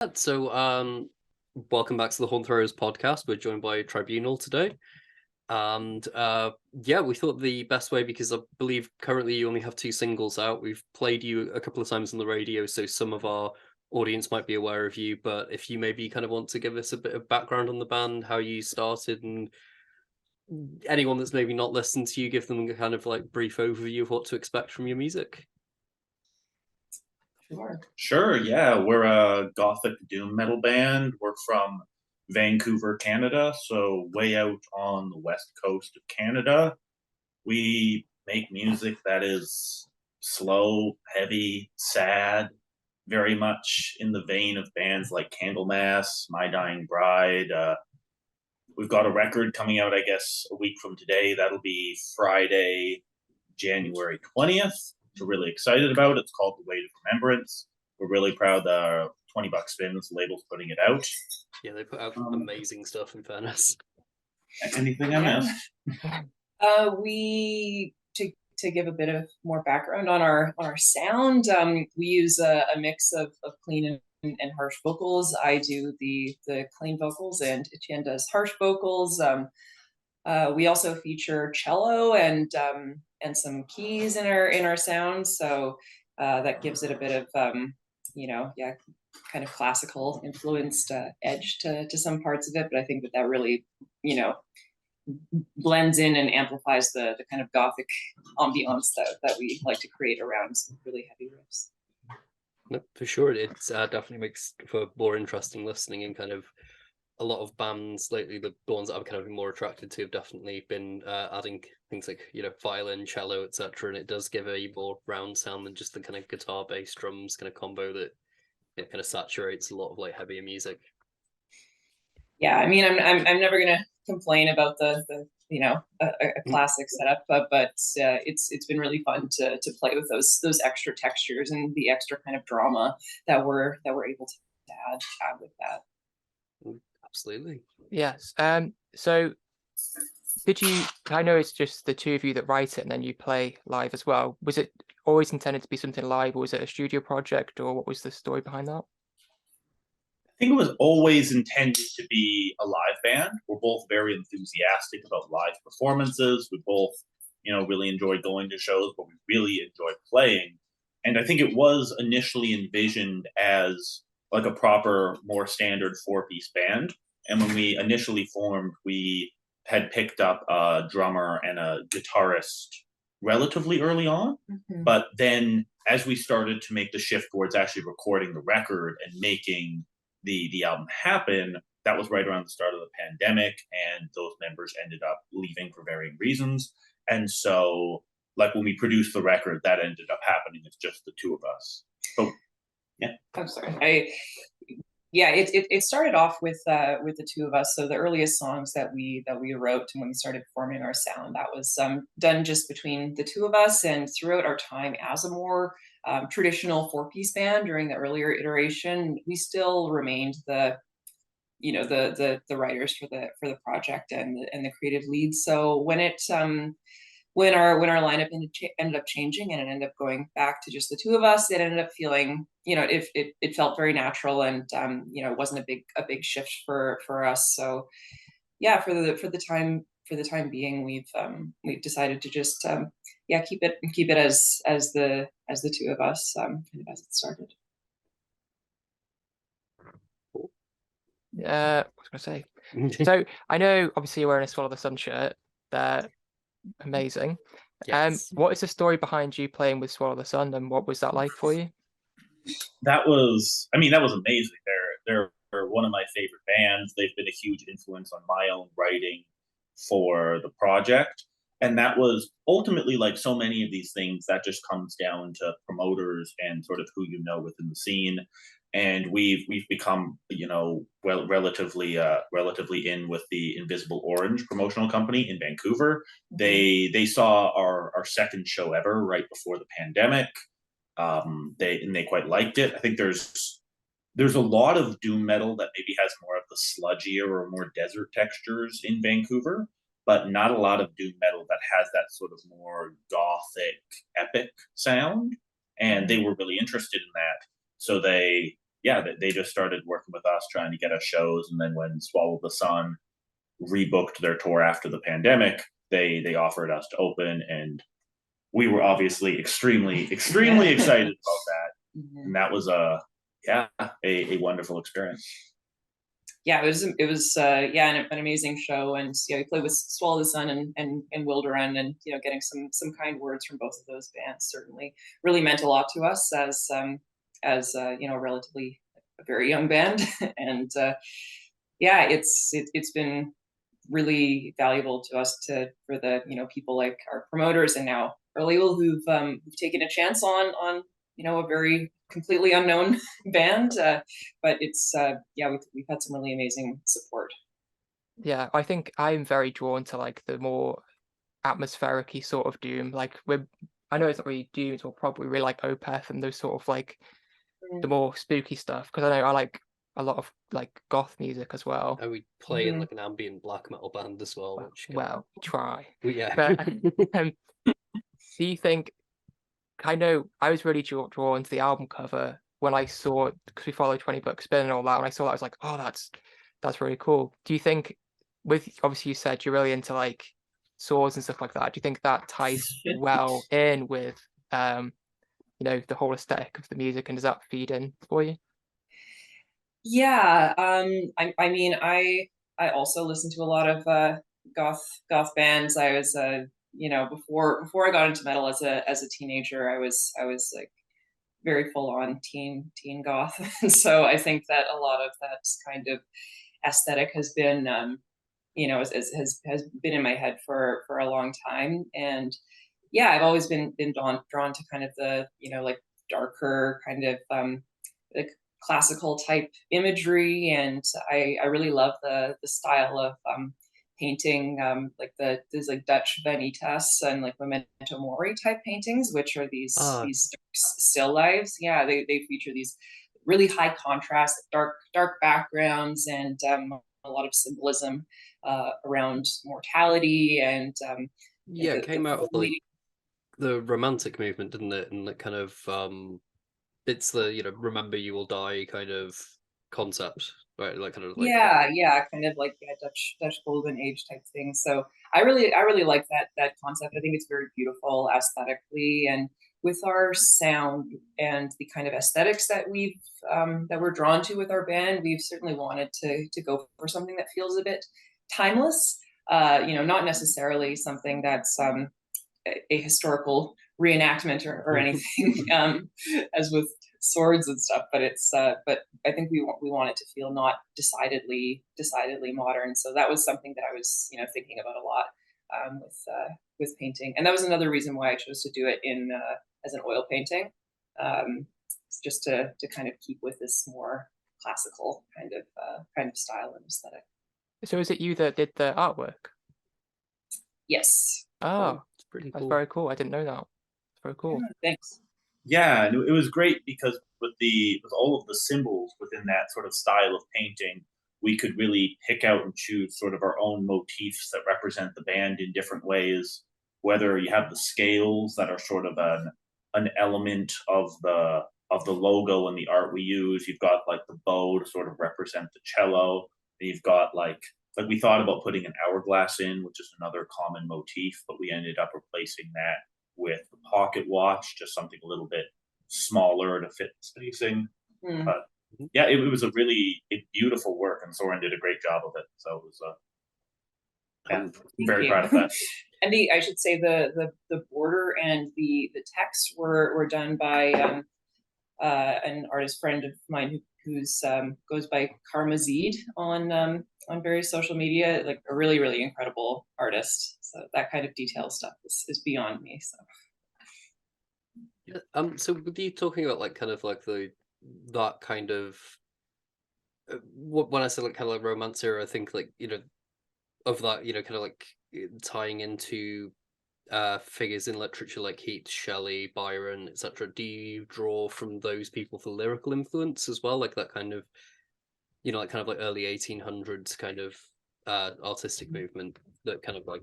Welcome back to the Hornthrowers podcast. We're joined by Tribunal today. And yeah, we thought the best way, because I believe currently you only have two singles out. We've played you a couple of times on the radio, so some of our audience might be aware of you. But if you maybe kind of want to give us a bit of background on the band, how you started, and anyone that's maybe not listened to you, give them a kind of like brief overview of what to expect from your music. Sure, yeah. We're a gothic doom metal band. We're from Vancouver, Canada, so way out on the west coast of Canada. We make music that is slow, heavy, sad, very much in the vein of bands like Candlemass, My Dying Bride. We've got a record coming out, I guess, a week from today. That'll be Friday, January 20th. We're really excited about it. It's called The Weight of Remembrance. We're really proud that 20 Buck Spins, the label's putting it out. Yeah, they put out amazing stuff, in fairness. Anything I missed? We to give a bit of more background on our sound, we use a mix of clean and harsh vocals. I do the clean vocals, and Etienne does harsh vocals. We also feature cello and some keys in our sound, so that gives it a bit of kind of classical influenced edge to some parts of it. But I think that really blends in and amplifies the kind of gothic ambiance that we like to create around some really heavy riffs. No, for sure, it definitely makes for more interesting listening, and kind of a lot of bands lately, the ones that I've kind of been more attracted to have definitely been adding things like, violin, cello, etc. And it does give a more round sound than just the kind of guitar, bass, drums kind of combo that it kind of saturates a lot of like heavier music. Yeah, I mean, I'm never gonna complain about the a classic setup, but it's been really fun to play with those extra textures and the extra kind of drama that we're able to add with that. Absolutely. Yes. So I know it's just the two of you that write it and then you play live as well. Was it always intended to be something live, or was it a studio project, or what was the story behind that? I think it was always intended to be a live band. We're both very enthusiastic about live performances. We both, really enjoy going to shows, but we really enjoy playing. And I think it was initially envisioned as like a proper, more standard four-piece band. And when we initially formed, we had picked up a drummer and a guitarist relatively early on. Mm-hmm. But then as we started to make the shift towards actually recording the record and making the album happen, that was right around the start of the pandemic, and those members ended up leaving for varying reasons. And so, like, when we produced the record, that ended up happening. It's just the two of us. Oh, yeah. I'm sorry. It started off with the two of us. So the earliest songs that we wrote, and when we started forming our sound, that was done just between the two of us. And throughout our time as a more traditional four-piece band during the earlier iteration, we still remained the writers for the project and the creative leads. So when our lineup ended up changing and it ended up going back to just the two of us, it ended up feeling, it felt very natural, and it wasn't a big shift for us. So yeah, for the time being, we've decided to just keep it as the two of us, kind of as it started. What was I going to say? So I know obviously you're wearing a Swallow the Sun shirt. They're amazing. Yes. What is the story behind you playing with Swallow the Sun, and what was that like for you? That was amazing. They're one of my favorite bands. They've been a huge influence on my own writing for the project. And that was ultimately, like so many of these things, that just comes down to promoters and sort of who you know within the scene. And we've become, relatively in with the Invisible Orange promotional company in Vancouver. They saw our second show ever right before the pandemic. They quite liked it. I think there's a lot of doom metal that maybe has more of the sludgier or more desert textures in Vancouver, but not a lot of doom metal that has that sort of more gothic, epic sound. And they were really interested in that. So they yeah, they just started working with us, trying to get us shows. And then when Swallow the Sun rebooked their tour after the pandemic, they offered us to open, and we were obviously extremely excited about that. Mhm. And that was a wonderful experience. Yeah, it was an amazing show, and we played with Swallow the Sun and Wilderun, and getting some kind words from both of those bands certainly really meant a lot to us as relatively a very young band. And it's been really valuable to us for the people like our promoters and now our label who've taken a chance on a very completely unknown band, but it's we've had some really amazing support. Yeah, I think I'm very drawn to like the more atmospheric-y sort of doom. Like I know it's not really doom, it's more probably really like Opeth and those sort of like the more spooky stuff, because I know I like a lot of like goth music as well. And we play in like an ambient black metal band as well. Well, try. Yeah. But do you think, I know I was really drawn to the album cover when I saw, because we follow 20 Buck Spin and all that, and I saw that, I was like, oh, that's really cool. Do you think, with obviously you said you're really into like swords and stuff like that, do you think that ties well in with the whole aesthetic of the music, and does that feed in for you? Yeah, I mean, I also listen to a lot of goth bands. I was before I got into metal as a teenager, I was like very full on teen goth. And so I think that a lot of that kind of aesthetic has been has been in my head for a long time. And yeah, I've always been drawn to kind of the like darker kind of like classical type imagery, and I really love the style of painting, like these like Dutch vanitas and like memento mori type paintings, which are these still lives. Yeah, they feature these really high contrast, dark backgrounds, and a lot of symbolism around mortality and it came out of like the Romantic movement, didn't it? And that kind of it's the remember you will die kind of concept, right? Like kind of like kind of like Dutch golden age type thing. So I really like that concept. I think it's very beautiful aesthetically, and with our sound and the kind of aesthetics that we're drawn to with our band, we've certainly wanted to go for something that feels a bit timeless. Not necessarily something that's a historical reenactment or anything, as with swords and stuff. But but I think we want it to feel not decidedly modern. So that was something that I was thinking about a lot with painting, and that was another reason why I chose to do it in as an oil painting, just to kind of keep with this more classical kind of style and aesthetic. So is it you that did the artwork? Yes. Oh, it's pretty that's cool. very cool. I didn't know that. It's very cool. Yeah, thanks. Yeah, and it was great because with all of the symbols within that sort of style of painting, we could really pick out and choose sort of our own motifs that represent the band in different ways. Whether you have the scales that are sort of an element of the logo and the art we use, you've got like the bow to sort of represent the cello. And you've got like we thought about putting an hourglass in, which is another common motif, but we ended up replacing that with the pocket watch, just something a little bit smaller to fit the spacing. But yeah, it was a really beautiful work, and Soren did a great job of it. So it was I'm very proud of that. And I should say the border and the text were done by an artist friend of mine who's goes by Karma Zeed on various social media, like a really incredible artist. So that kind of detail stuff is beyond me. So yeah, so with you talking about like kind of like that kind of when I say like kind of like romance era, I think like of that kind of like tying into figures in literature like Keats, Shelley, Byron, etc. Do you draw from those people for lyrical influence as well, like that kind of like kind of like early 1800s kind of artistic movement that kind of like?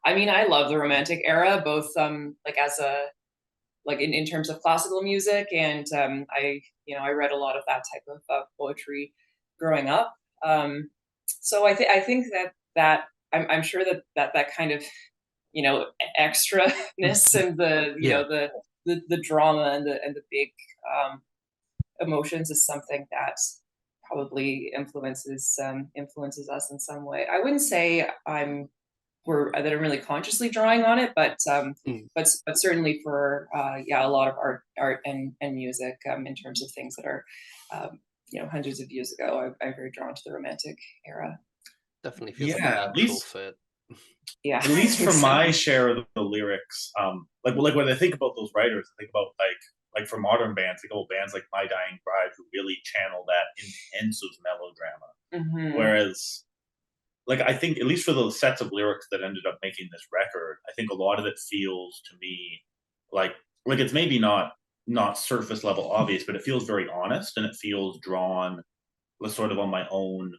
I mean, I love the Romantic era, both like as a like in terms of classical music, and I read a lot of that type of poetry growing up. So I think that I'm sure that kind of extraness and the the drama and the big emotions is something that probably influences us in some way. I wouldn't say I'm really consciously drawing on it, but certainly for a lot of art and music in terms of things that are hundreds of years ago. I'm very drawn to the Romantic era. Definitely feels like a natural fit. Yeah, at least for my share of the lyrics, like when I think about those writers, I think about like for modern bands, think about bands like My Dying Bride, who really channel that intensive melodrama. Whereas, like, I think, at least for the sets of lyrics that ended up making this record, I think a lot of it feels to me like it's maybe not surface level obvious, but it feels very honest, and it feels drawn sort of on my own,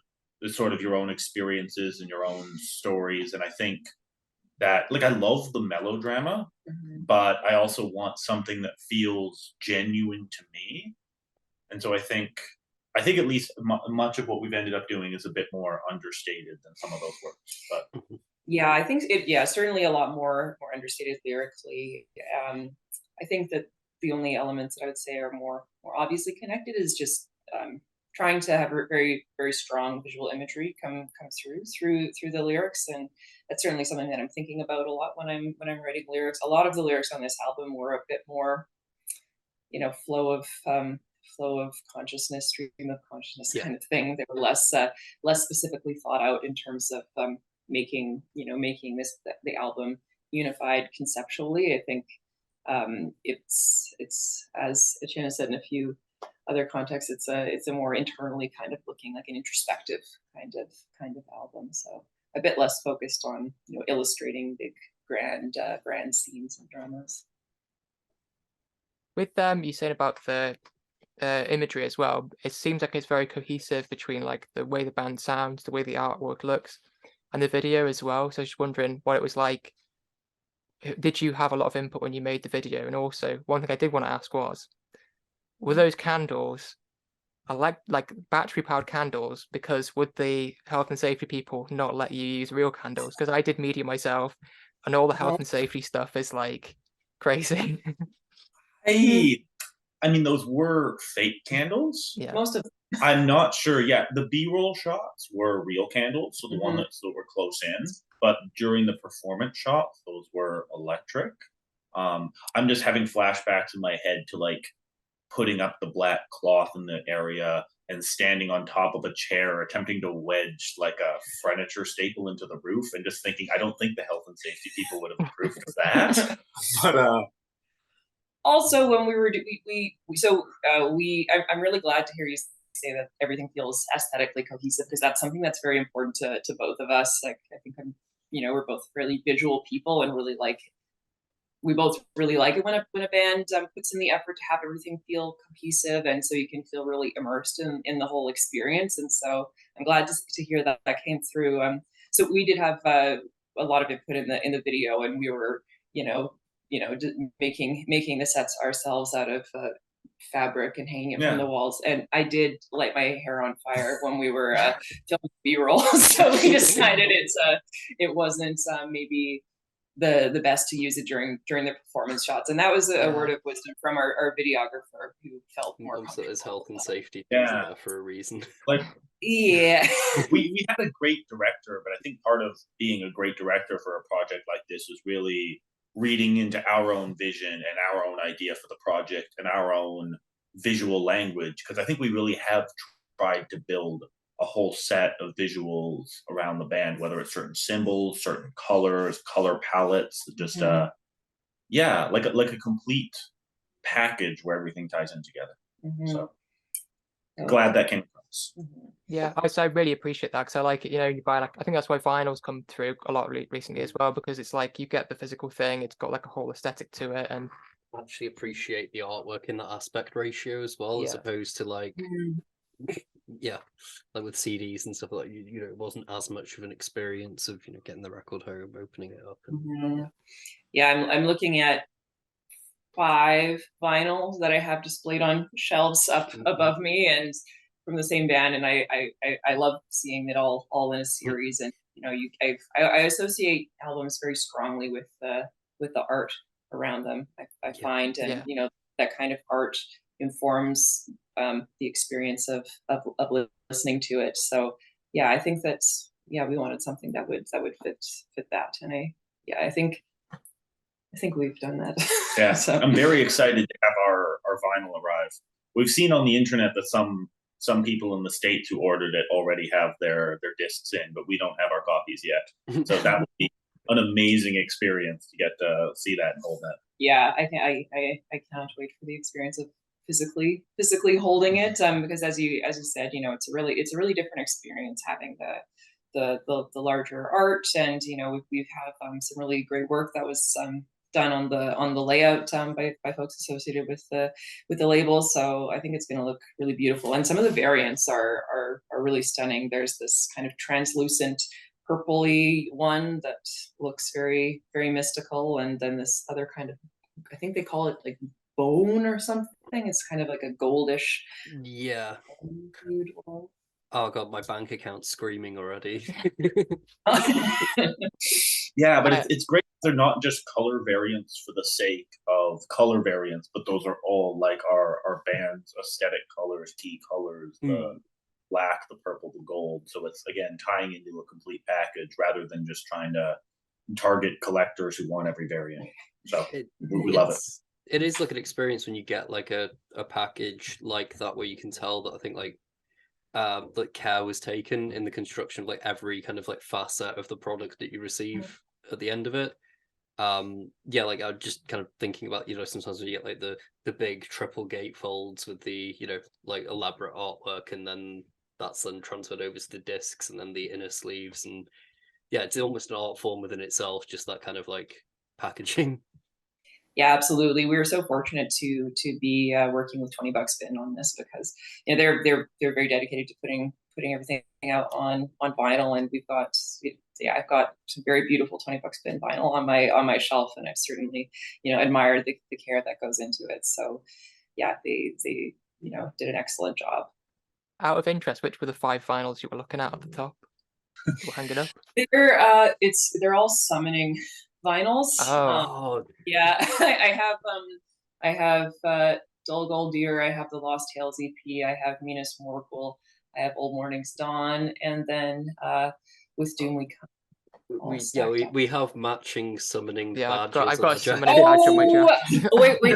sort of your own experiences and your own stories. And I think that, like, I love the melodrama, but I also want something that feels genuine to me. And so I think at least much of what we've ended up doing is a bit more understated than some of those works. But yeah, I think certainly a lot more understated lyrically. I think that the only elements that I would say are more obviously connected is just trying to have very, very strong visual imagery come through the lyrics, and that's certainly something that I'm thinking about a lot when I'm writing lyrics. A lot of the lyrics on this album were a bit more, flow of consciousness, stream of consciousness kind of thing. They were less specifically thought out in terms of making the album unified conceptually. I think it's as Etienne said in a few other contexts, it's a more internally kind of looking, like an introspective kind of album. So a bit less focused on illustrating big grand scenes and dramas. With you saying about the imagery as well, it seems like it's very cohesive between like the way the band sounds, the way the artwork looks, and the video as well. So I was just wondering what it was like. Did you have a lot of input when you made the video? And also, one thing I did want to ask was, were those candles, I like battery powered candles, because would the health and safety people not let you use real candles? Because I did media myself, and all the health and safety stuff is like crazy. I mean, those were fake candles. Yeah. Most of I'm not sure. Yeah, the B-roll shots were real candles, so the one that were close in. But during the performance shots, those were electric. I'm just having flashbacks in my head to like putting up the black cloth in the area and standing on top of a chair, attempting to wedge like a furniture staple into the roof, and just thinking, I don't think the health and safety people would have approved of that. But also, when we were I'm really glad to hear you say that everything feels aesthetically cohesive, because that's something that's very important to both of us. Like, I think we're both really visual people, and we both really like it when a band puts in the effort to have everything feel cohesive, and so you can feel really immersed in the whole experience. And so I'm glad to hear that came through. So we did have a lot of input in the video, and we were making the sets ourselves out of fabric and hanging it from the walls. And I did light my hair on fire when we were filming B-roll. So we decided it wasn't maybe the best to use it during the performance shots. And that was a word of wisdom from our videographer, who felt more comfortable. His health and safety Yeah. for a reason. Like, yeah. we had a great director, but I think part of being a great director for a project like this was really reading into our own vision and our own idea for the project and our own visual language, because I think we really have tried to build a whole set of visuals around the band, whether it's certain symbols, certain colors, color palettes, just like a complete package where everything ties in together. So glad that came across. Yeah, I really appreciate that, because I like it. You buy, like, I think that's why vinyls come through a lot recently as well, because it's like you get the physical thing, it's got like a whole aesthetic to it, and actually appreciate the artwork in that aspect ratio as well, as opposed to like like with CDs and stuff like it wasn't as much of an experience of getting the record home, opening it up, and I'm looking at 5 vinyls that I have displayed on shelves up above me, and from the same band. And I love seeing it all in a series. And I associate albums very strongly with the art around them. I find, and that kind of art informs the experience of listening to it. So yeah, I think that's we wanted something that would fit that. And I think we've done that. Yeah, so. I'm very excited to have our vinyl arrive. We've seen on the internet that some people in the States who ordered it already have their discs in, but we don't have our copies yet. So that would be an amazing experience to get to see that and hold that. Yeah, I cannot wait for the experience of physically holding it, because as you said, it's a really different experience having the larger art. And we've had some really great work that was done on the layout by folks associated with the label. So I think it's going to look really beautiful. And some of the variants are really stunning. There's this kind of translucent purpley one that looks very, very mystical, and then this other kind of, I think they call it like bone or something. It's kind of like a goldish. Yeah. Oh god, my bank account's screaming already. Yeah, but it's great. They're not just color variants for the sake of color variants, but those are all like our band's aesthetic colors, key colors, the black, the purple, the gold. So it's, again, tying into a complete package rather than just trying to target collectors who want every variant. So we love it. It is like an experience when you get like a package like that, where you can tell that I think like care was taken in the construction of like every kind of like facet of the product that you receive at the end of it. Like I'm just kind of thinking about, sometimes when you get like the big triple gatefolds with the, like elaborate artwork, and then that's then transferred over to the discs and then the inner sleeves, and it's almost an art form within itself, just that kind of like packaging. Yeah, absolutely. We were so fortunate to be working with 20 Bucks Bin on this, because they're very dedicated to putting everything out on vinyl, and I've got some very beautiful 20 Bucks Bin vinyl on my shelf, and I've certainly admired the care that goes into it. So yeah, they did an excellent job. Out of interest, which were the 5 vinyls you were looking at the top? We'll hang it up. They're all summoning vinyls. Yeah, I have Dull Gold Deer, I have the Lost Tales EP, I have Minas Morgul, I have Old Morning's Dawn, and then With Doom We Come. We have matching summoning badges. I've got a summoning badge on my jacket.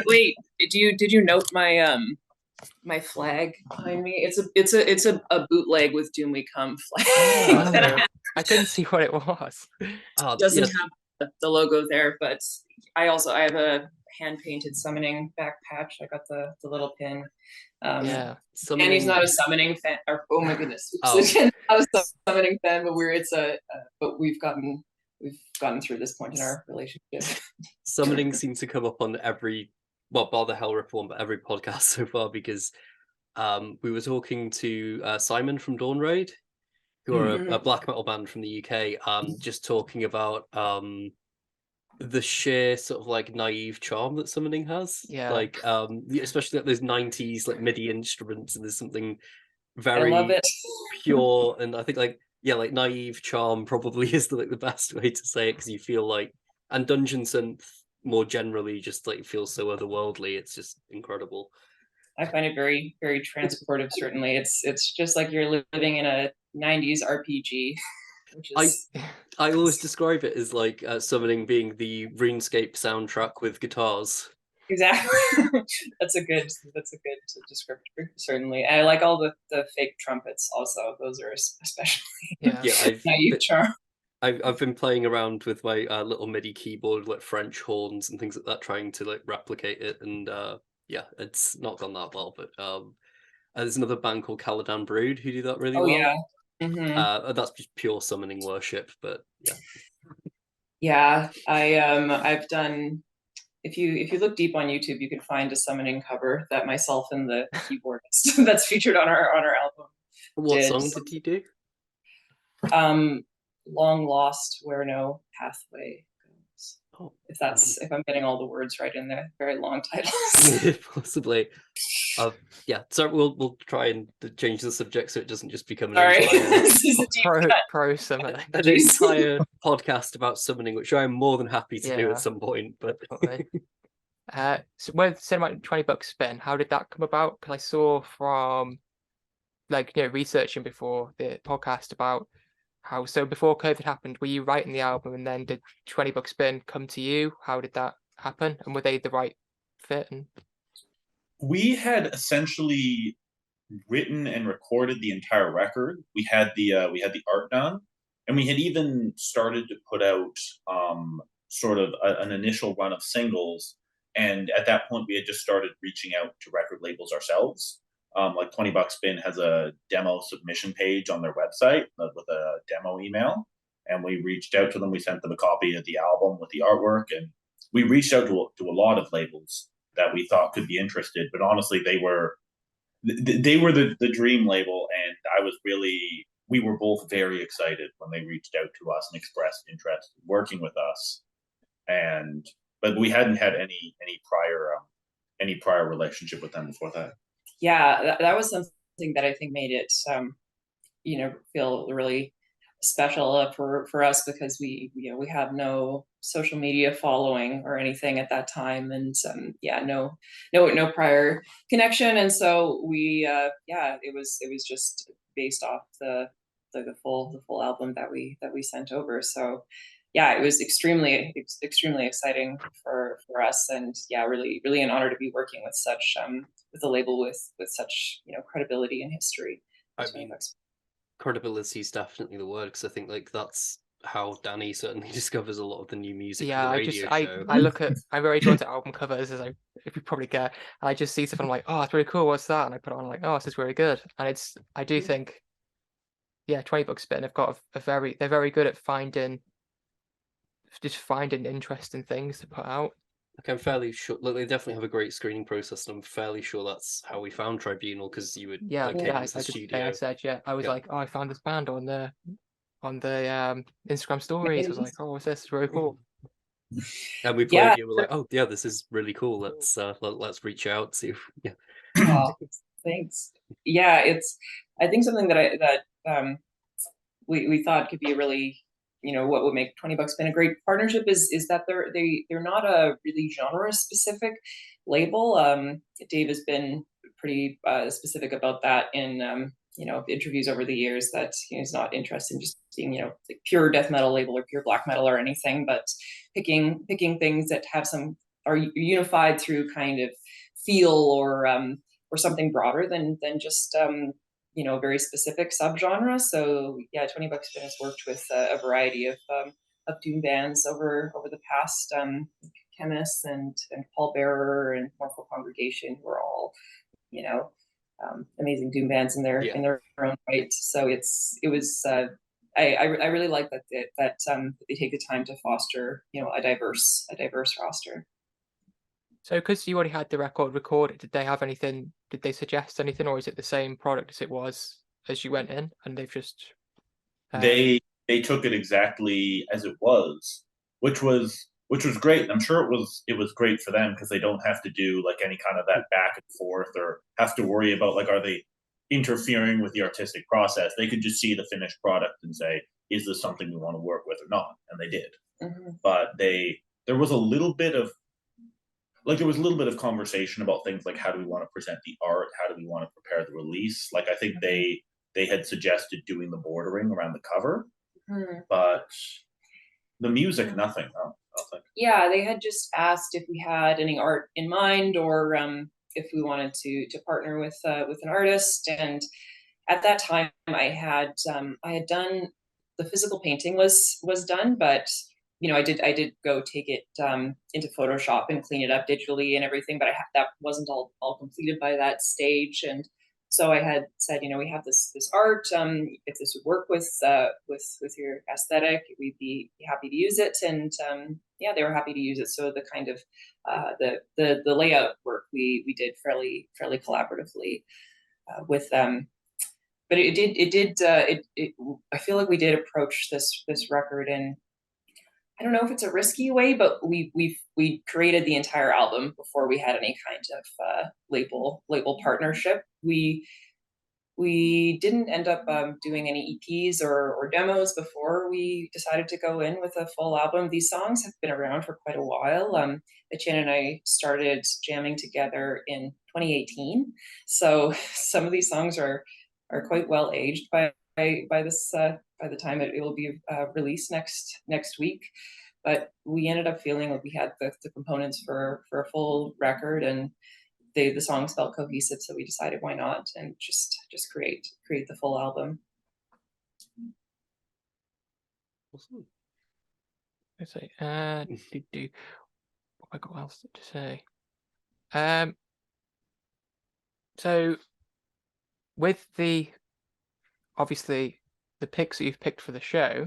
Wait! Did you note my flag behind me? It's a bootleg With Doom We Come flag. I couldn't see what it was. It doesn't have the logo there, but I have a hand painted summoning back patch. I got the little pin. And he's not a summoning fan. Oh my goodness, not a summoning fan, but we've gotten through this point in our relationship. Summoning seems to come up on every, bar the Hell Ripper one, but every podcast so far, because we were talking to Simon from Dawn Raid, who are a black metal band from the UK, just talking about the sheer sort of like naive charm that summoning has. Like especially like those 90s like MIDI instruments, and there's something very pure, and I think like naive charm probably is the best way to say it, because you feel like, and dungeon synth more generally just like feels so otherworldly. It's just incredible. I find it very, very transportive. Certainly, it's just like you're living in a 90s RPG. Which is... I always describe it as like summoning being the RuneScape soundtrack with guitars. Exactly. That's a good descriptor. Certainly, and I like all the fake trumpets. Also, those are especially naive charm. I've been playing around with my little MIDI keyboard, like French horns and things like that, trying to like replicate it, and it's not gone that well. But there's another band called Caladan Brood who do that really well. Yeah. Mm-hmm. That's just pure summoning worship, but I've done. If you look deep on YouTube, you can find a summoning cover that myself and the keyboardist that's featured on our album. What song did you do? Long Lost, Where No Pathway Goes. Oh, if I'm getting all the words right in there, very long titles. possibly. Yeah, so we'll try and change the subject so it doesn't just become an Sorry, entire this is a deep cut. Pro summoning. an Jeez. entire podcast about summoning, which I'm more than happy to do Yeah. at some point. But So when saying about $20 spin, how did that come about? Because I saw from researching before the podcast about how, so before COVID happened, were you writing the album and then did $20 spin come to you? How did that happen? And were they the right fit? And We had essentially written and recorded the entire record. We had the art done, and we had even started to put out sort of an initial run of singles. And at that point, we had just started reaching out to record labels ourselves. Like $20 Spin has a demo submission page on their website with a demo email, and we reached out to them. We sent them a copy of the album with the artwork, and we reached out to a lot of labels that we thought could be interested. But honestly, they were the dream label, and we were both very excited when they reached out to us and expressed interest in working with us. But we hadn't had any prior relationship with them before that. Yeah, that was something that I think made it feel really special for us, because we have no social media following or anything at that time, and no prior connection, and so we it was just based off the full album that we sent over. So yeah, it was extremely exciting for us, and yeah, really an honor to be working with such with a label with such credibility and history. I mean, credibility is definitely the word, because I think that's how Dani certainly discovers a lot of the new music. yeah, for the radio show. I'm very drawn to album covers, if you probably get. And I just see stuff and I'm like, oh, it's really cool. What's that? And I put it on, like, oh, this is really good. And I do think, yeah, $20 spin have got they're very good at finding interesting things to put out. Like, I'm fairly sure, they definitely have a great screening process, and I'm fairly sure that's how we found Tribunal, because you would I studio. said, I was like, oh, I found this band on the Instagram stories. I was like, oh, what's this? It's really cool. And we played you, we're like, oh yeah, this is really cool. Let's reach out, see if Oh, thanks. Yeah, I think something that we thought could be a really, what would make $20 Spin a great partnership is that they're not a really genre specific label. Dave has been pretty specific about that in interviews over the years, that he's not interested in just being like pure death metal label or pure black metal or anything, but picking things that are unified through kind of feel or something broader than just very specific subgenre. So yeah, $20 Spin has worked with a variety of doom bands over the past, Chemists and Paul Bearer and Mortal Congregation, who are all amazing doom bands in their own right. So I really like that they take the time to foster a diverse roster. So because you already had the record recorded, did they suggest anything, or is it the same product as it was as you went in, and they've just they took it exactly as it was, which was great. I'm sure it was great for them, because they don't have to do like any kind of that back and forth, or have to worry about like, are they interfering with the artistic process. They could just see the finished product and say, is this something we want to work with or not? And they did. Mm-hmm. But there was a little bit of conversation about things like, how do we want to present the art? How do we want to prepare the release? Like, I think they had suggested doing the bordering around the cover, but the music, nothing. I don't think. Yeah, they had just asked if we had any art in mind, or if we wanted to partner with an artist. And at that time, I had done the physical painting was done, but I did go take it into Photoshop and clean it up digitally and everything, but that wasn't all completed by that stage. And so I had said, we have this art. If this would work with your aesthetic, we'd be happy to use it. And they were happy to use it. So the kind of the layout work we did fairly collaboratively with them. But I feel like we did approach this record in I don't know if it's a risky way, but we created the entire album before we had any kind of label partnership. We didn't end up doing any EPs or demos before we decided to go in with a full album. These songs have been around for quite a while. Etienne and I started jamming together in 2018, so some of these songs are quite well aged by the time it will be released next week. But we ended up feeling like we had the components for a full record, and the songs felt cohesive, so we decided why not, and just create the full album. Awesome. I say, what have I got else to say? So with obviously the picks that you've picked for the show,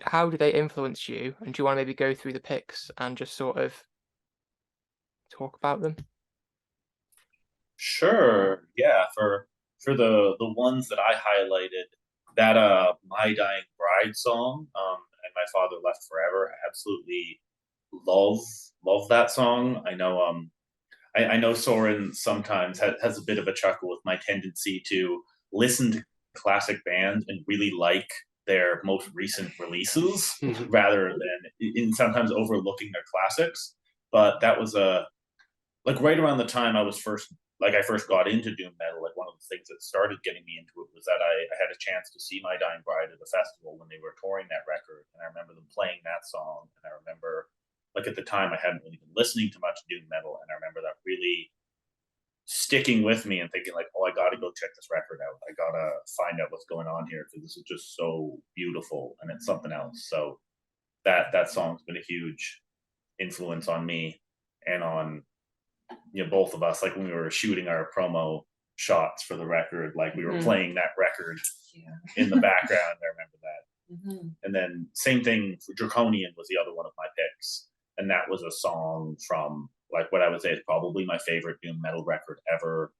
how do they influence you? And do you want to maybe go through the picks and just sort of talk about them? Sure. Yeah. For the ones that I highlighted, that My Dying Bride song, and My Father Left Forever, I absolutely love that song. I know Soren sometimes has a bit of a chuckle with my tendency to listen to classic bands and really like their most recent releases rather than in sometimes overlooking their classics. But that was like right around the time I first got into doom metal. Like one of the things that started getting me into it was that I had a chance to see My Dying Bride at a festival when they were touring that record, and I remember them playing that song. And I remember, like at the time, I hadn't really been listening to much doom metal, and I remember that really sticking with me and thinking like, oh, I got to go check this record out. I gotta find out what's going on here because this is just so beautiful and it's something else. So that song's been a huge influence on me and on both of us. Like when we were shooting our promo shots for the record, like we were playing that record in the background. I remember that. And then same thing for Draconian was the other one of my picks, and that was a song from like what I would say is probably my favorite doom metal record ever,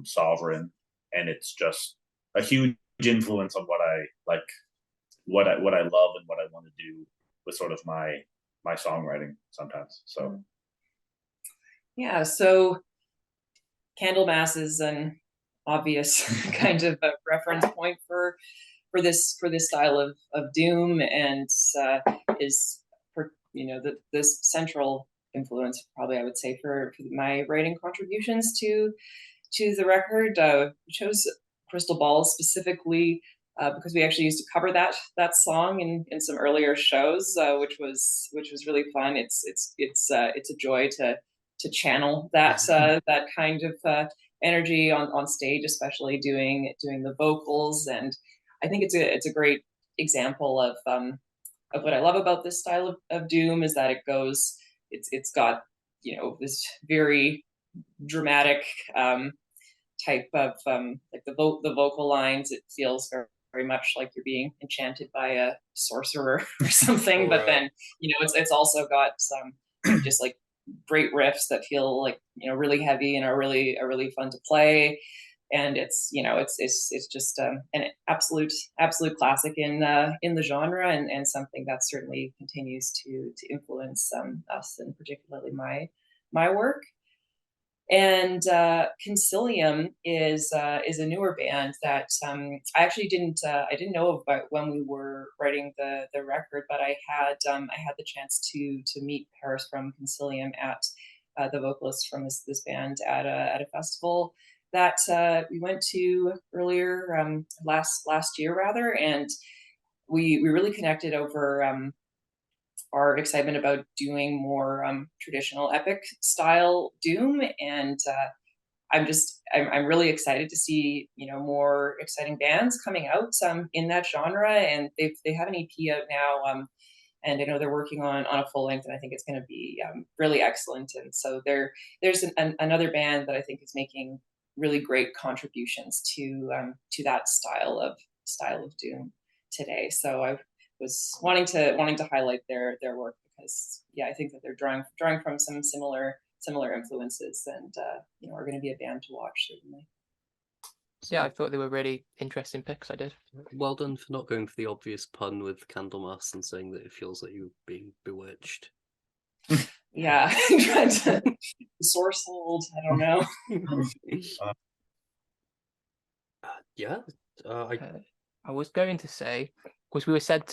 Sovereign. And it's just a huge influence on what I like, what I love and what I want to do with sort of my songwriting sometimes. So yeah, so Candlemass is an obvious kind of a reference point for this style of doom, and is this central influence, probably I would say, for my writing contributions to the record. Chose Crystal Balls specifically because we actually used to cover that song in some earlier shows, which was really fun. It's a joy to channel that that kind of energy on stage, especially doing the vocals. And I think it's a great example of what I love about this style of doom is that it's got this very dramatic type of like the vocal lines. It feels very much like you're being enchanted by a sorcerer or something. But then it's also got some just like great riffs that feel like really heavy and are really fun to play. And it's just an absolute classic in the genre, and something that certainly continues to influence us, and particularly my work. And Concilium is a newer band that I actually didn't know about when we were writing the record, but I had the chance to meet Paris from Concilium at the vocalist from this band at a festival that we went to earlier last year rather, and we really connected over our excitement about doing more traditional epic style doom. And I'm really excited to see more exciting bands coming out in that genre, and they have an EP out now, and I know they're working on a full length, and I think it's going to be really excellent. And so there's another band that I think is making really great contributions to that style of doom today. So I was wanting to highlight their work because I think that they're drawing from some similar influences, and are going to be a band to watch certainly. So yeah, I thought they were really interesting picks. I did. Well done for not going for the obvious pun with Candlemas and saying that it feels like you're being bewitched. Yeah, trying to source hold. I don't know. Yeah, I was going to say, because we spoke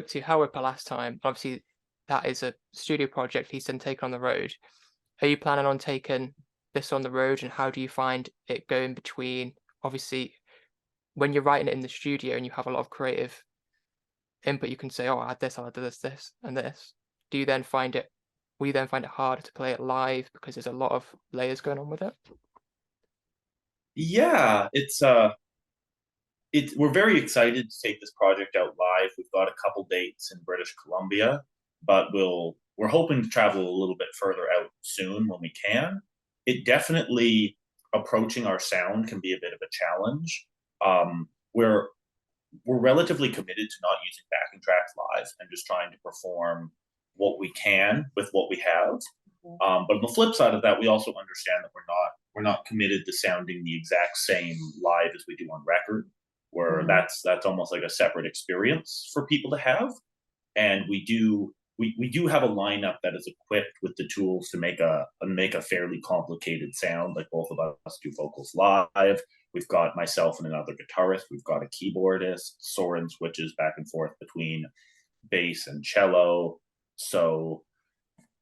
to Harrowper last time. Obviously, that is a studio project he's then taken on the road. Are you planning on taking this on the road, and how do you find it going between, obviously, when you're writing it in the studio and you have a lot of creative input, you can say, oh, I'll add this, and this. Will you then find it harder to play it live because there's a lot of layers going on with it? Yeah, we're very excited to take this project out live. We've got a couple dates in British Columbia, but we're hoping to travel a little bit further out soon when we can. It definitely, approaching our sound can be a bit of a challenge. We're relatively committed to not using backing tracks live and just trying to perform what we can with what we have. But on the flip side of that, we also understand that we're not committed to sounding the exact same live as we do on record, where that's almost like a separate experience for people to have. And we do have a lineup that is equipped with the tools to make a fairly complicated sound. Like both of us do vocals live. We've got myself and another guitarist. We've got a keyboardist. Soren switches back and forth between bass and cello. So,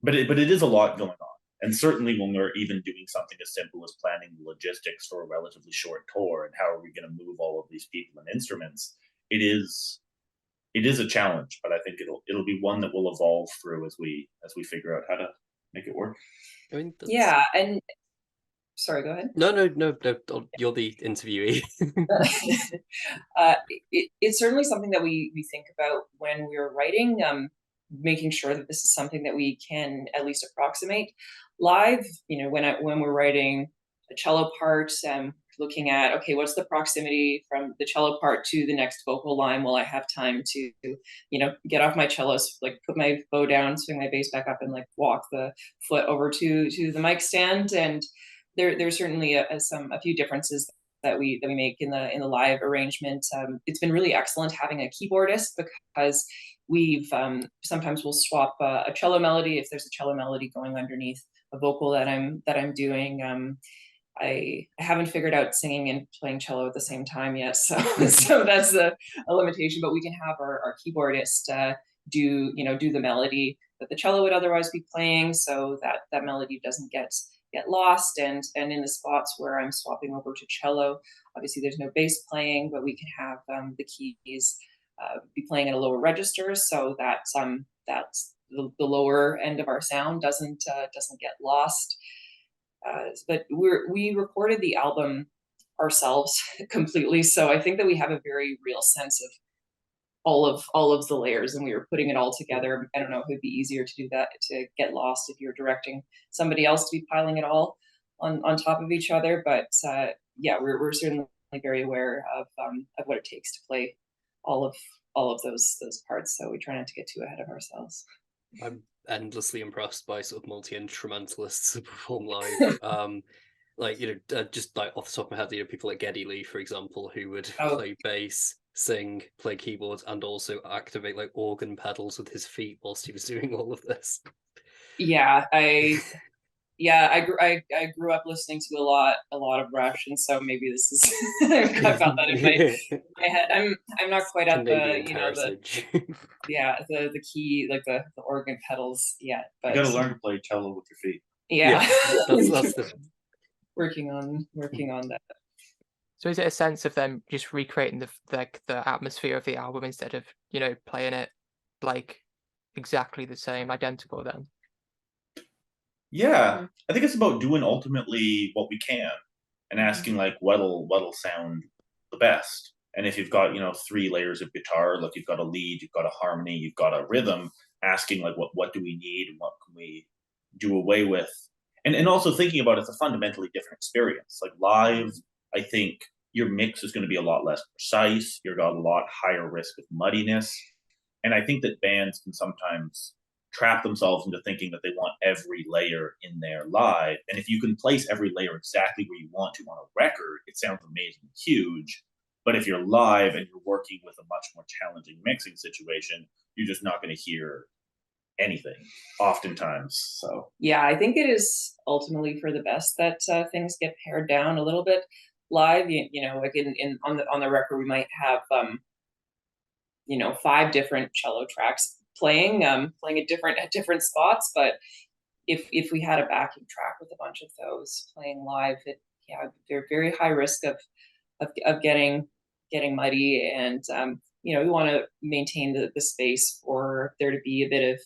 but it is a lot going on. And certainly when we're even doing something as simple as planning the logistics for a relatively short tour and how are we going to move all of these people and instruments, it is a challenge, but I think it'll be one that we'll evolve through as we figure out how to make it work. I mean, Yeah, and sorry, go ahead. No, you're the interviewee. It's certainly something that we think about when we're writing, making sure that this is something that we can at least approximate live. You know, when we're writing a cello part, looking at, okay, what's the proximity from the cello part to the next vocal line? Will I have time to, get off my cello, like put my bow down, swing my bass back up, and like walk the foot over to the mic stand? And there's certainly a few differences that we make in the live arrangement. It's been really excellent having a keyboardist, because we've sometimes we'll swap a cello melody if there's a cello melody going underneath a vocal that I'm doing. I haven't figured out singing and playing cello at the same time yet, so that's a limitation. But we can have our keyboardist do the melody that the cello would otherwise be playing, so that melody doesn't get lost. And in the spots where I'm swapping over to cello, obviously there's no bass playing, but we can have the keys be playing at a lower register, so that that's the lower end of our sound doesn't get lost. But we recorded the album ourselves completely, so I think that we have a very real sense of all of the layers, and we were putting it all together. I don't know if it'd be easier to do that, to get lost if you're directing somebody else to be piling it all on top of each other. But yeah, we're certainly very aware of what it takes to play all of those parts. So we try not to get too ahead of ourselves. I'm endlessly impressed by sort of multi-instrumentalists who perform live. Just like off the top of my head, people like Geddy Lee, for example, who would play bass, sing, play keyboards, and also activate like organ pedals with his feet whilst he was doing all of this. Yeah, I grew up listening to a lot of Rush, and so maybe this is I felt that in my head. I'm not quite at Canadian the heritage. the key, like the organ pedals yet. But you got to learn to play cello with your feet. Yeah, that's the working on that. So is it a sense of them just recreating the atmosphere of the album instead of playing it like exactly the same, identical then? Yeah, I think it's about doing ultimately what we can and asking like what'll sound the best. And if you've got 3 layers of guitar, like you've got a lead, you've got a harmony, you've got a rhythm, asking like what do we need and what can we do away with, and also thinking about it's a fundamentally different experience. Like live, I think your mix is going to be a lot less precise. You've got a lot higher risk of muddiness, and I think that bands can sometimes trap themselves into thinking that they want every layer in there live. And if you can place every layer exactly where you want to on a record, it sounds amazing and huge. But if you're live and you're working with a much more challenging mixing situation, you're just not going to hear anything oftentimes. So yeah, I think it is ultimately for the best that things get pared down a little bit live. You know, like on the record, we might have 5 different cello tracks playing at different spots. But if we had a backing track with a bunch of those playing live, they're very high risk of getting muddy, and we want to maintain the space for there to be a bit of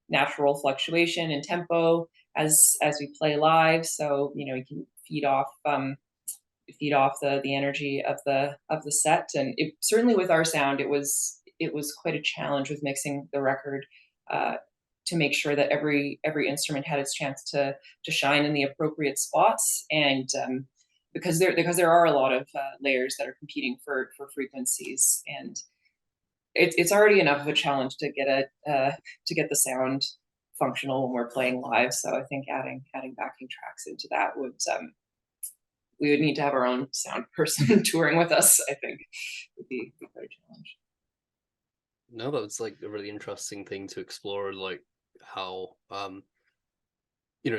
natural fluctuation in tempo as we play live, so you can feed off the energy of the set. And certainly with our sound, it was quite a challenge with mixing the record to make sure that every instrument had its chance to shine in the appropriate spots. And because there are a lot of layers that are competing for frequencies, and it's already enough of a challenge to get the sound functional when we're playing live. So I think adding backing tracks into that we would need to have our own sound person touring with us. I think would be quite a challenge. No, that was like a really interesting thing to explore, like how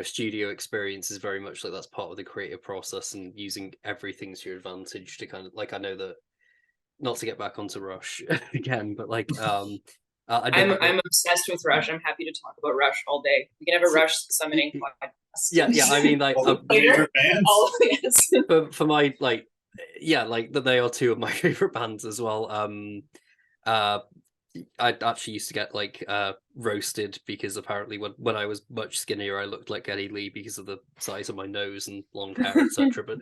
studio experience is very much like that's part of the creative process, and using everything to your advantage to kind of, like, I know that, not to get back onto Rush again, but like I'm obsessed with Rush. I'm happy to talk about Rush all day. We can have a Rush summoning podcast. Yeah, I mean, like, favorite bands. Yes. for my that they are 2 of my favorite bands as well. I actually used to get roasted because apparently when I was much skinnier, I looked like Geddy Lee because of the size of my nose and long hair, etc. But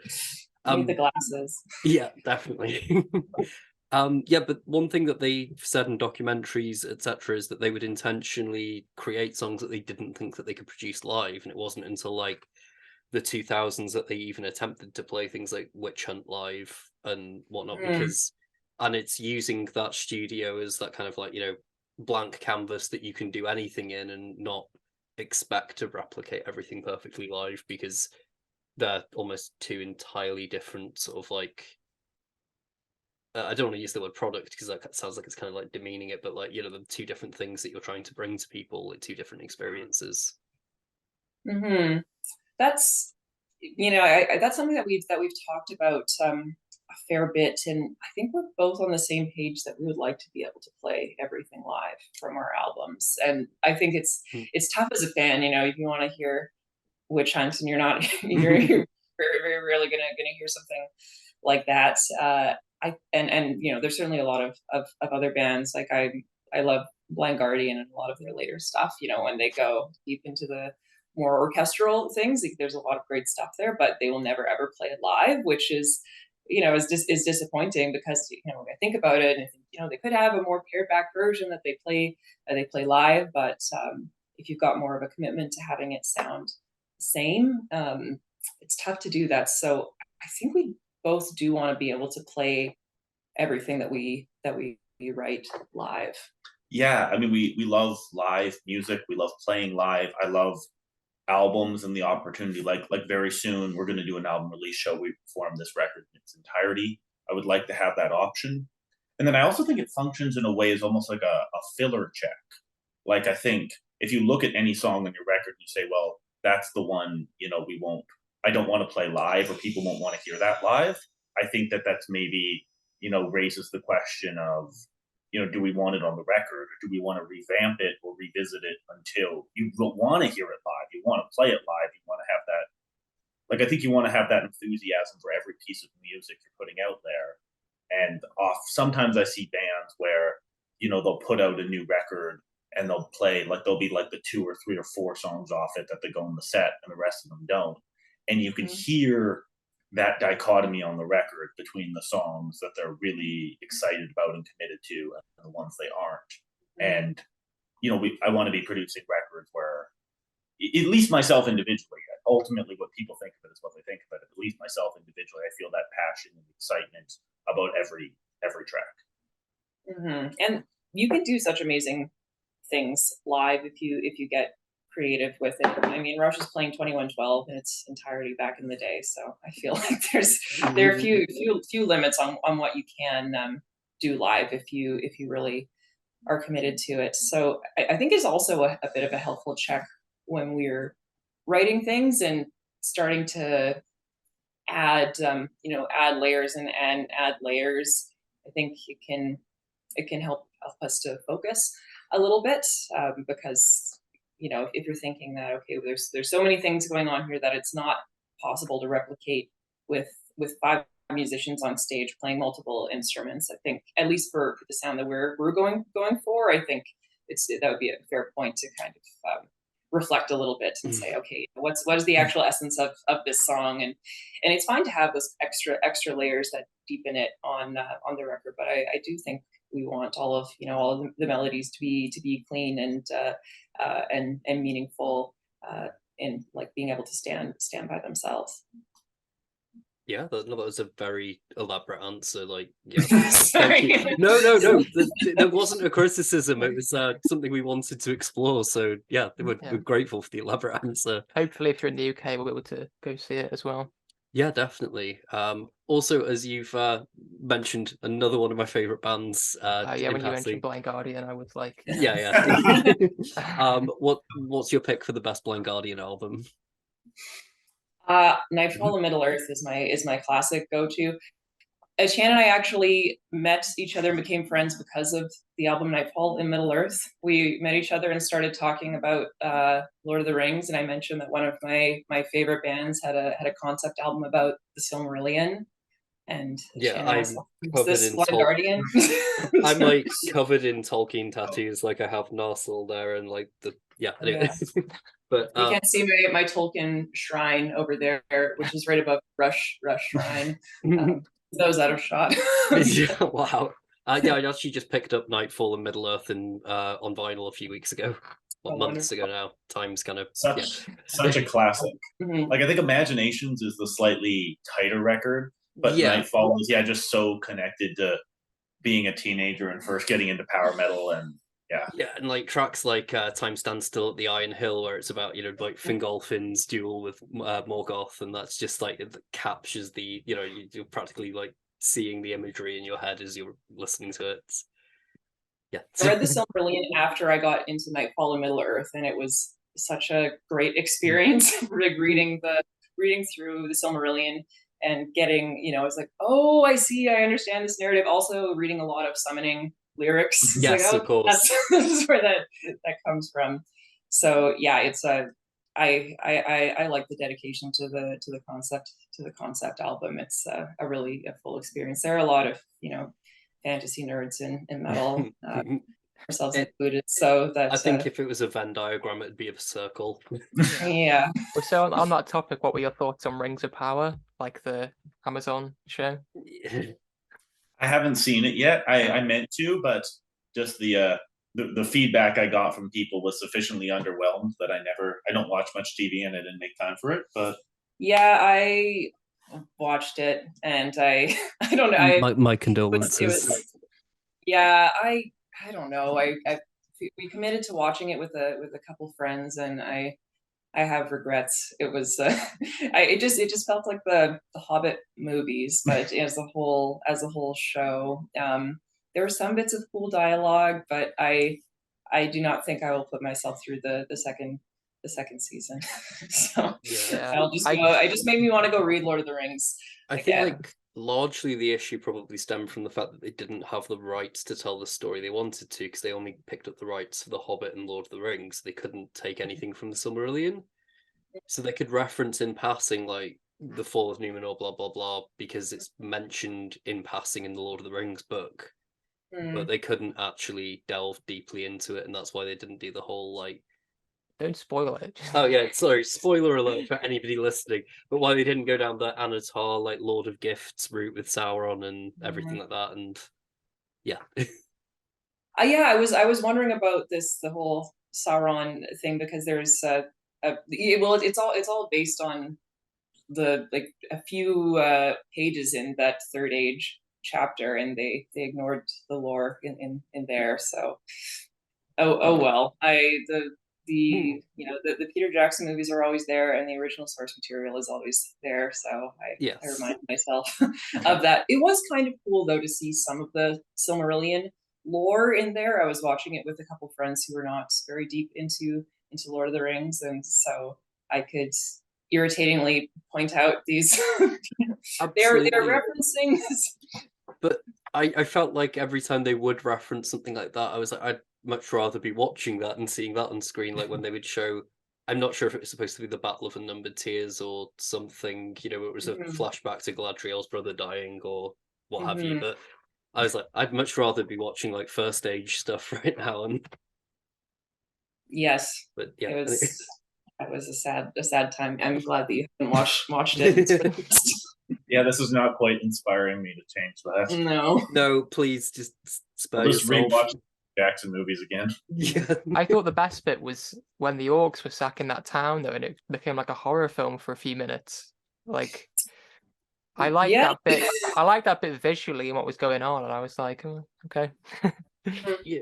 need the glasses. Yeah, definitely. But one thing that they said in documentaries, etc., is that they would intentionally create songs that they didn't think that they could produce live, and it wasn't until like the 2000s that they even attempted to play things like Witch Hunt live and whatnot, and it's using that studio as that kind of like blank canvas that you can do anything in and not expect to replicate everything perfectly live, because they're almost 2 entirely different sort of like I don't want to use the word product because that sounds like it's kind of like demeaning it, but like the 2 different things that you're trying to bring to people, like 2 different experiences. That's that's something that we've talked about a fair bit, and I think we're both on the same page that we would like to be able to play everything live from our albums. And I think it's tough as a fan, if you want to hear Witch Hunt and you're very, very rarely gonna hear something like that. There's certainly a lot of other bands, like I love Blind Guardian and a lot of their later stuff, when they go deep into the more orchestral things, like, there's a lot of great stuff there, but they will never ever play it live, which is is disappointing, because when I think about it, and I think they could have a more pared back version that they play live, but if you've got more of a commitment to having it sound the same, it's tough to do that. So I think we both do want to be able to play everything that we write live. Yeah, I mean, we love live music. We love playing live. I love albums and the opportunity. Like very soon, we're going to do an album release show. We perform this record in its entirety. I would like to have that option. And then I also think it functions in a way as almost like a filler check. Like, I think if you look at any song on your record and you say, well, that's the one, I don't want to play live, or people won't want to hear that live. I think that's maybe, raises the question of, do we want it on the record, or do we want to revamp it or revisit it until you don't want to hear it live? You want to play it live. You want to have that, I think you want to have that enthusiasm for every piece of music you're putting out there. And sometimes I see bands where, they'll put out a new record and they'll play, there'll be the 2 or 3 or 4 songs off it that they go in the set, and the rest of them don't. And you can hear that dichotomy on the record between the songs that they're really excited about and committed to, and the ones they aren't. And I want to be producing records where, at least myself individually, ultimately what people think of it is what they think of it. At least myself individually, I feel that passion and excitement about every track. And you can do such amazing things live if you get creative with it. I mean, Rush is playing 2112 in its entirety back in the day, so I feel like there are few limits on what you can do live if you really are committed to it. So I think it's also a bit of a helpful check when we're writing things and starting to add add layers and add layers. I think it can help us to focus a little bit, because if you're thinking that, okay, there's so many things going on here that it's not possible to replicate with 5 musicians on stage playing multiple instruments. I think, at least for the sound that we're going for, I think that would be a fair point to kind of reflect a little bit and say, okay, what is the actual essence of this song? And it's fine to have those extra layers that deepen it on the record, but I do think we want all of the melodies to be clean and meaningful, and like being able to stand by themselves. Yeah, that was a very elaborate answer. Like, yeah, Sorry. thank you. No, that wasn't a criticism. It was something we wanted to explore. So yeah, we're grateful for the elaborate answer. Hopefully, if you're in the UK, we'll be able to go see it as well. Yeah, definitely. Also, as you've mentioned, another one of my favorite bands. When you mentioned Blind Guardian, I was like, yeah. What's your pick for the best Blind Guardian album? Nightfall in Middle Earth is my classic go-to. Chan and I actually met each other and became friends because of the album Nightfall in Middle Earth. We met each other and started talking about Lord of the Rings, and I mentioned that one of my favorite bands had a concept album about the Silmarillion. And I'm covered in Guardian. I'm like covered in Tolkien tattoos, like I have Narsil there, and like anyway. Yeah. But you can't see my Tolkien shrine over there, which is right above Rush Shrine. That was out of shot. Yeah, wow. I actually just picked up Nightfall and Middle Earth on vinyl a few weeks ago. Months ago now. Time's kind of such a classic. Like, I think Imaginations is the slightly tighter record, but Nightfall is just so connected to being a teenager and first getting into power metal, and and like tracks like Time Stands Still at the Iron Hill, where it's about like Fingolfin's duel with Morgoth, and that's just like it captures the you're practically like seeing the imagery in your head as you're listening to it. Yeah, I read the Silmarillion after I got into Nightfall and Middle Earth, and it was such a great experience reading through the Silmarillion and getting I was like, oh, I see, I understand this narrative. Also reading a lot of summoning lyrics. Yes, of course. This is where that comes from. So yeah, it's I like the dedication to the concept album. It's a really full experience. There are a lot of fantasy nerds in metal, ourselves included. So that I think if it was a Venn diagram, it'd be a circle. Yeah. So on that topic, what were your thoughts on Rings of Power, like the Amazon show? I haven't seen it yet. I meant to, but just the feedback I got from people was sufficiently underwhelmed that I don't watch much TV and I didn't make time for it. But yeah, I watched it and I don't know. My condolences. I don't know. We committed to watching it with a couple friends, and I have regrets. It was it just felt like the Hobbit movies, but as a whole show. There were some bits of cool dialogue, but I do not think I will put myself through the second season. So it just made me want to go read Lord of the Rings. I feel like largely the issue probably stemmed from the fact that they didn't have the rights to tell the story they wanted to, because they only picked up the rights for The Hobbit and Lord of the Rings. They couldn't take anything from the Silmarillion. So they could reference in passing, like, the fall of Numenor, blah, blah, blah, because it's mentioned in passing in the Lord of the Rings book. But they couldn't actually delve deeply into it, and that's why they didn't do the whole, like... Don't spoil it. Oh, yeah, sorry, spoiler alert for anybody listening. But why they didn't go down the Anatar, like, Lord of Gifts route with Sauron and everything like that, and... Yeah. I was wondering about the whole Sauron thing, because there's it's all based on a few pages in that Third Age chapter, and they ignored the lore in there. So Oh well. The Peter Jackson movies are always there, and the original source material is always there. So I Yes. remind myself of that. It was kind of cool though to see some of the Silmarillion lore in there. I was watching it with a couple friends who were not very deep into Lord of the Rings, and so I could irritatingly point out these they're Absolutely. referencing this. But I felt like every time they would reference something like that, I was like, I'd much rather be watching that and seeing that on screen. Like when they would show, I'm not sure if it was supposed to be the Battle of the Numbered Tears or something, you know, it was a flashback to Galadriel's brother dying or what have you. But I was like, I'd much rather be watching like First Age stuff right now. And Yes, but yeah, that was a sad time. I'm glad that you haven't watched it. Yeah, this is not quite inspiring me to change that. No, please just spare I'll just yourself. rewatch Jackson movies again. Yeah. I thought the best bit was when the orcs were sacking that town, though, and it became like a horror film for a few minutes. Like, I like that bit. I like that bit visually and what was going on, and I was like, oh, okay. Yeah,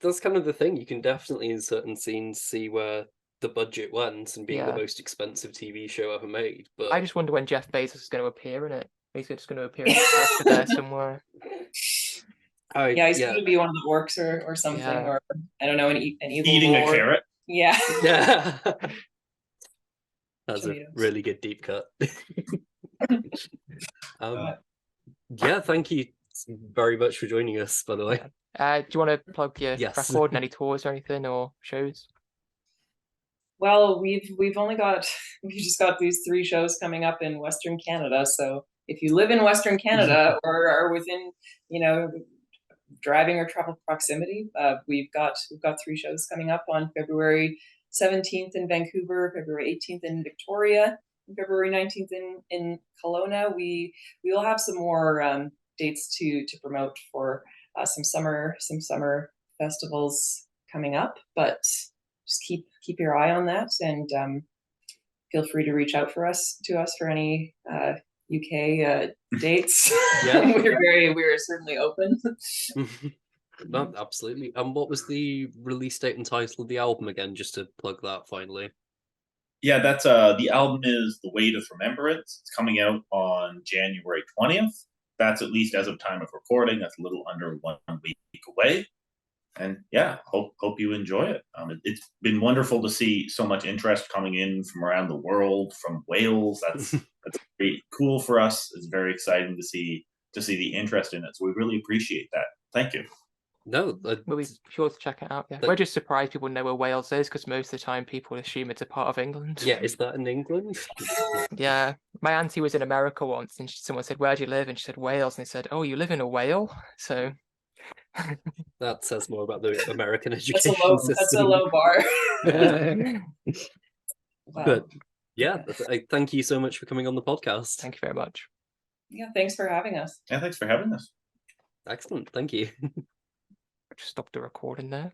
that's kind of the thing. You can definitely in certain scenes see where the budget went and being the most expensive TV show ever made. But I just wonder when Jeff Bezos is going to appear in it. He's just going to appear in the there somewhere. He's going to be one of the orcs or something, or I don't know, an evil eating lord. a carrot. Yeah. That's a really good deep cut. Thank you very much for joining us, by the way. Do you want to plug your record, any tours or anything, or shows? Well, we've just got these 3 shows coming up in Western Canada. So if you live in Western Canada or are within, driving or travel proximity, we've got 3 shows coming up on February 17th in Vancouver, February 18th in Victoria, and February 19th in Kelowna. We will have some more dates to promote for some summer festivals coming up, but just keep your eye on that, and feel free to reach out to us for any UK dates. We're certainly open. No, absolutely. And what was the release date and title of the album again? Just to plug that finally. Yeah, that's the album is The Weight of Remembrance. It's coming out on January 20th. That's at least as of time of recording. That's a little under 1 week away. And yeah, hope you enjoy it. It's been wonderful to see so much interest coming in from around the world, from Wales. That's very cool for us. It's very exciting to see the interest in it. So we really appreciate that. Thank you. No, we'll be sure to check it out. Yeah, we're just surprised people know where Wales is, because most of the time people assume it's a part of England. Yeah, is that in England? Yeah, my auntie was in America once, and someone said, "Where do you live?" And she said, "Wales." And they said, "Oh, you live in a whale?" So that says more about the American education system. That's a low bar. Wow. But yeah, thank you so much for coming on the podcast. Thank you very much. Yeah, thanks for having us. Yeah, thanks for having us. Excellent, thank you. Just stop the recording there.